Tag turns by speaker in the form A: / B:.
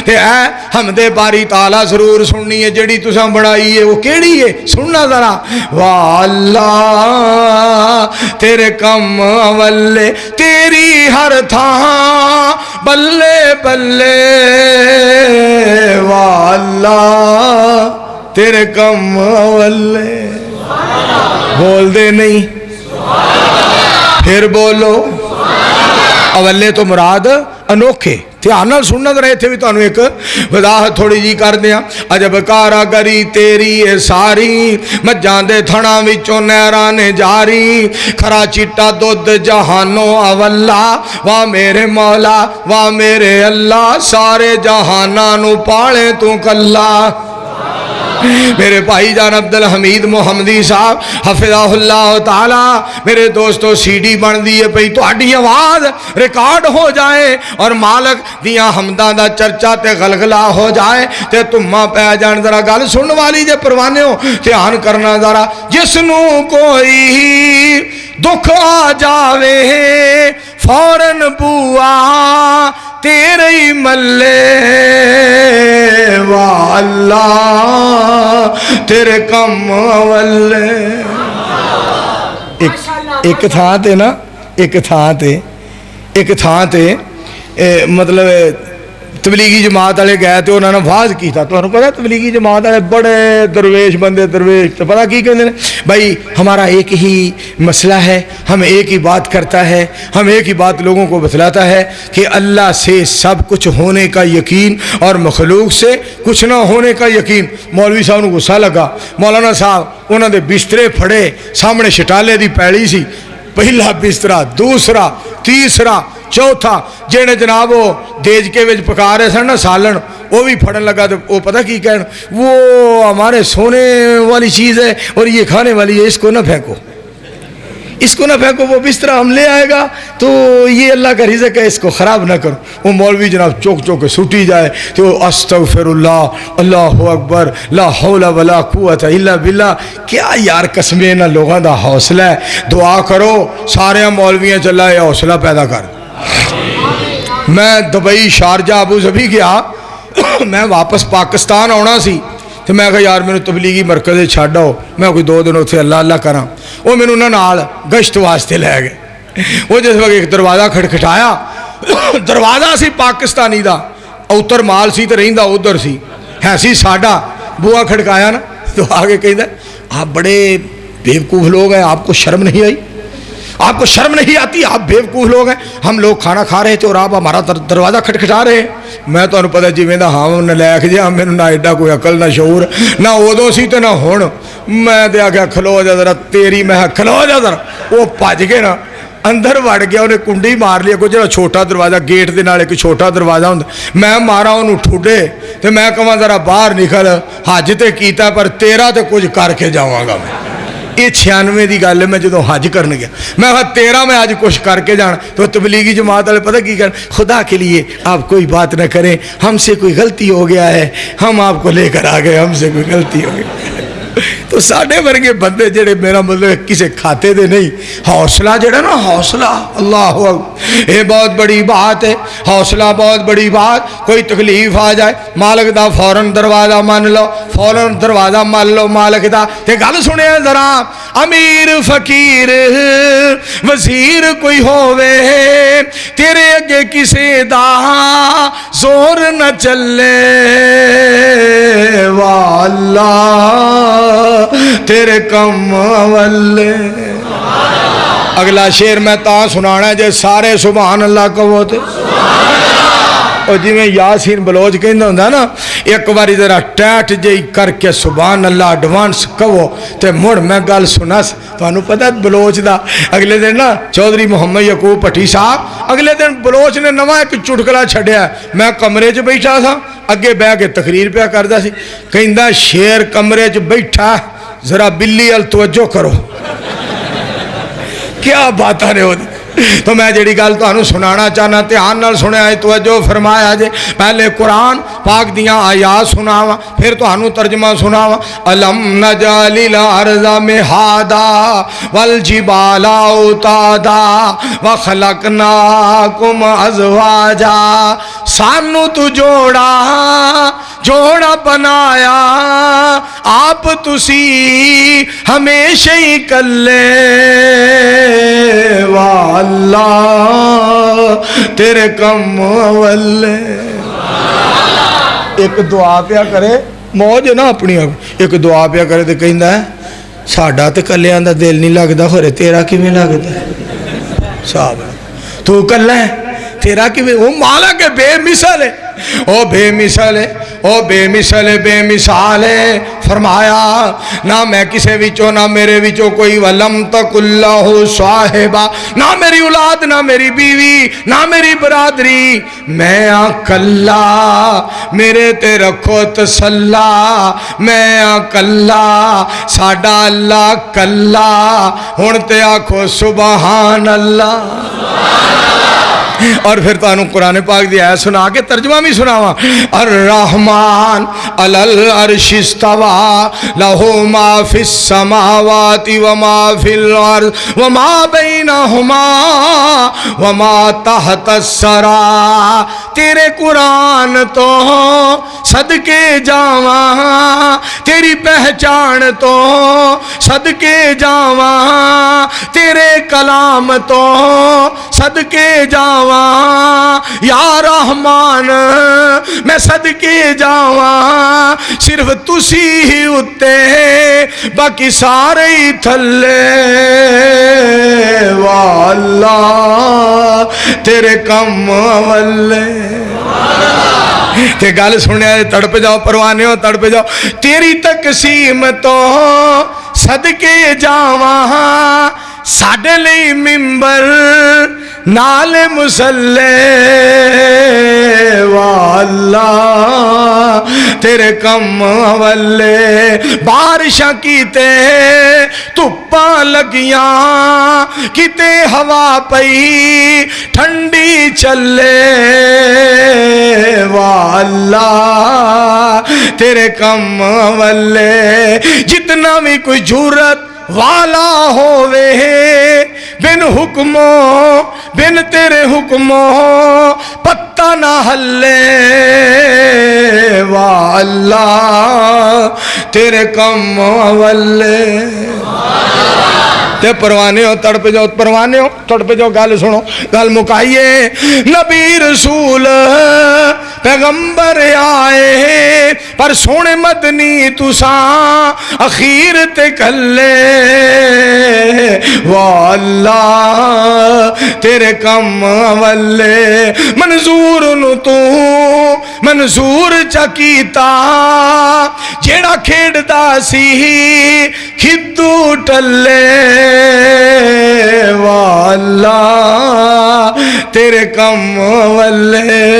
A: ते ऐ हमदे बारी ताला जरूर सुननी है जेड़ी तुसां बनाई है वो केड़ी है सुनना जरा। वाह अल्लाह तेरे कम अवल्ले तेरी हर थां बल्ले बल्ले। वाह अल्लाह तेरे कम अवल्ले। बोल दे नहीं फिर बोलो। अवल्ले तो मुराद अनोखे। ध्यान नाल सुनना जरा इत्थे भी तुहानूं एक वजाहत थोड़ी जी कर दियां। अजब कारागरी तेरी है सारी मज्जां दे थणा विचों नहरां ने जारी। खरा चिट्टा दुध जहानों अवल्ला वाह मेरे मौला वाह मेरे अल्लाह सारे जहानां नूं पाले तू कल्ला। मेरे भाई जान अब्दुल हमीद मोहम्मदी साहब हफिज़हुल्लाह ताला मेरे दोस्तों सीडी बनती है पई तुहाडी आवाज़ रिकॉर्ड हो जाए और मालक दियां हमदां दा चर्चा ते गलगला हो जाए ते धुम्मा पै जान। जरा गल सुनने वाली जे परवाने हो ध्यान करना जरा। जिसनू कोई दुख आ जावे फौरन बुआ तेरे ही मल्ले। वाह अल्लाह तेरे कम अवल्ले। एक थां ते ना एक थां ते मतलब तबलीगी जमात वाले गए तो उन्होंने वाज किया। तुहानूं पता तबलीगी जमात वाले बड़े दरवेश बंदे दरवेश तो पता की कहते हैं भाई हमारा एक ही मसला है हम एक ही बात करता है हम एक ही बात लोगों को बतलाता है कि अल्लाह से सब कुछ होने का यकीन और मखलूक से कुछ ना होने का यकीन। मौलवी साहब को गुस्सा लगा। मौलाना साहब उन्होंने बिस्तरे फड़े सामने शटाले की पैली सी पहला बिस्तरा दूसरा तीसरा चौथा जेने जनाब वो देजके विच पका रहे सन ना सालन वो भी फड़न लगा। तो वो पता की कहन वो हमारे सोने वाली चीज़ है और ये खाने वाली है इसको ना फेंको इसको ना फेंको वो बिस्तरा हम ले आएगा तो ये अल्लाह का रिज़्क़ है इसको ख़राब ना करो। वो मौलवी जनाब चौक चौक के सुटी जाए तो अस्तग़फिरुल्लाह अल्लाहु अकबर ला हौला वला कुव्वता इल्ला बिल्लाह। क्या यार कसमें ना लोगों का हौसला है। दुआ करो सारे मौलवियाँ चला ये हौसला पैदा कर। मैं दुबई शारजा अबू धाबी गया मैं वापस पाकिस्तान आना सी तो मैं कहा यार मैंने तबलीगी मरकज़ छड्ड आओ मैं कोई 2 दिन उत्थे अल्लाह अल्लाह करा। वो मैनू नाल गश्त वास्ते लै गए। वो जिस वक्त एक दरवाज़ा खटखटाया दरवाज़ा सी पाकिस्तानी दा उत्तर माल सी तो रहिंदा उधर सी है सी साडा। बुआ खड़काया ना तो आगे कहता आप बड़े बेवकूफ़ लोग हैं आपको शर्म नहीं आई आपको शर्म नहीं आती आप बेवकूफ़ लोग हैं। हम लोग खाना खा रहे थे और आप हमारा दरवाज़ा खटखटा रहे हैं। मैं तो पता जिमें दा हाँ नलैक जिहा मैनू ना एडा कोई अकल ना शऊर ना उदों सी ते ना हुण। मैं तो आख्या खलो जा जरा तेरी मैं खलो जा जरा। वो भज के ना अंदर वड़ गया उन्हें कुंडी मार लिया कोई जो छोटा दरवाज़ा गेट के नाल एक छोटा दरवाज़ा होंदा मैं मारा उन्होंने ठुडे तो मैं कहां जरा बाहर निकल हज तो किया पर तेरा तो कुछ करके जावांगा मैं। ये 96 की गल है मैं जो हज कर गया मैं कहा तेरा मैं आज कुछ करके जाना। तो तबलीगी जमात वाले पता की कर खुदा के लिए आप कोई बात न करें हमसे कोई गलती हो गया है हम आपको लेकर आ गए हमसे कोई गलती हो गई। तो साढ़े वर्गे बंदे जेड़े मेरा मतलब किसी खाते दे नहीं हौसला जेड़ा ना हौसला अल्लाह ये बहुत बड़ी बात है। हौसला बहुत बड़ी बात। कोई तकलीफ आ जाए मालिक दा फौरन दरवाज़ा मान लो फौरन दरवाज़ा मान लो मालिक दा। ते गल सुने जरा अमीर फकीर वजीर कोई होवे तेरे अगे किसे दा जोर न चले। वाह अल्लाह तेरे कम अवल्ले। अगला शेर मैं ता सुनाना जे सारे सुभान अल्लाह कहो तो और जिमें यासीन बलोच कहता होंगे ना एक बारी जरा टैट जी करके सुभान अल्लाह एडवांस कहो तो मुड़ मैं गल सुनस। तुहानू पता बलोच का अगले दिन ना चौधरी मोहम्मद यकूब भट्टी साहब अगले दिन बलोच ने नवा एक चुटकला छड्या। मैं कमरे च बैठा था अगे बह के तकरीर पिया करता सी कहंदा शेर कमरे च बैठा जरा बिल्ली अल तवज्जो करो। क्या बात ने तो मैं जी गल तुहानू सुनाना चाहना, ध्यान नाल सुनिया, तवज्जो फरमाया जे। पहले कुरान पाक दियाँ आयात सुनावा, फिर तुहानू तर्जमा सुनावा। अलम नजलिल अर्ज़ा मिहादा वल जिबाला उतादा व खलकनाकुम अज़वाजा। सानू तू जोड़ा जोड़ा बनाया, आप तुसी हमेशा ही कल्ले। वाह अल्लाह तेरे कम वल्ले। एक दुआ पिया करे, मौज ना अपनी एक दुआ पिया करे तो कहता है साडा तो कलियां दा दिल नहीं लगता, होरे तेरा किवें लगदा साहब, तू कल्ला है तेरा किवें। वो मालक है, बेमिसाल है, ओ बेमिसाल है, ओ बेमिसाल है, बेमिसाल है। फरमाया ना मैं किसे विचों ना मेरे विचों कोई, वलम तकुल्लाहु साहिबा, ना मेरी औलाद ना मेरी बीवी ना मेरी बरादरी, मैं आ कल्ला, मेरे ते रखो तसल्ला, मैं आ कल्ला, साडा अल्लाह कल्ला। हुण ते आखो सुबहान अल्लाह। और फिर तुहानू कुरान पाक दी आयत सुना के तर्जमा भी सुनावा। अर रहमान अलल अर्श इस्तवा लहू मा फिस समावाति व मा फिल अर्ज़ व मा बैनहुमा व मा तहत सरा। तेरे कुरान तो सदके जावा, तेरी पहचान तो सदके जावा, तेरे कलाम तो सदके जावा, या रहमान मैं सदके जावा। सिर्फ तुसी ही उत्ते बाकी सारे ही थल्ले। वाह अल्लाह तेरे कम वल्ले। ते गल सुनिया तड़प जाओ परवाने हो, तड़प जाओ। तेरी तकसीम तो सदके जावा, साडे लई मिंबर नाल मुसल्ले। वाह अल्लाह तेरे कम वल्ले। बारिशां कीते धुप्पा लगियां, किते हवा पई ठंडी चले। वाह अल्लाह तेरे कम वल्ले। जितना भी कोई जुर्रत वाला होवे बिन हुक्मो बिन तेरे हुक्मो पत्ता ना हल्ले। वाह अल्लाह तेरे कम वल्ले। ते परवाने हो तड़प जाओ, परवाने हो तड़प जाओ। गल सुनो, गल मुकाइए। नबी रसूल पैगंबर आए, पर सोने मदनी तुसा अखीर ते कल्ले। वाह अल्लाह तेरे कम वल्ले। मंजूर नु तू मंजूर चकीता, जेड़ा खेड़दा सी खिद्दू टल्ले। वाह अल्लाह तेरे कम वल्ले।